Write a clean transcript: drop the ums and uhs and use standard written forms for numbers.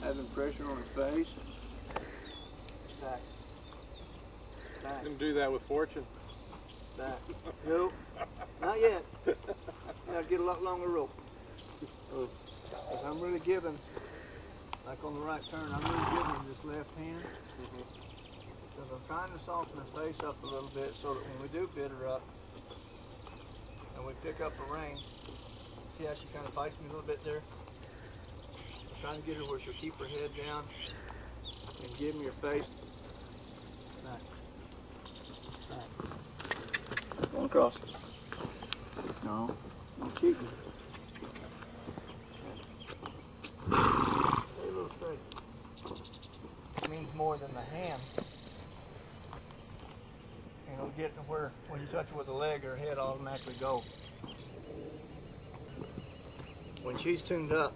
having pressure on his face. Back. Back. Didn't do that with Fortune. Back. Nope. Not yet. Now get a lot longer rope. Because I'm really giving, like on the right turn, I'm really giving him this left hand. Because I'm trying to soften her face up a little bit so that when we do bid her up and we pick up a rein, see how she kind of fights me a little bit there? I'm trying to get her where she'll keep her head down and give me her face. Back. Back. Going across. No, I'm cheating. Stay a little straight. It means more than the hand. And it'll get to where when you touch her with a leg, her head automatically go. When she's tuned up,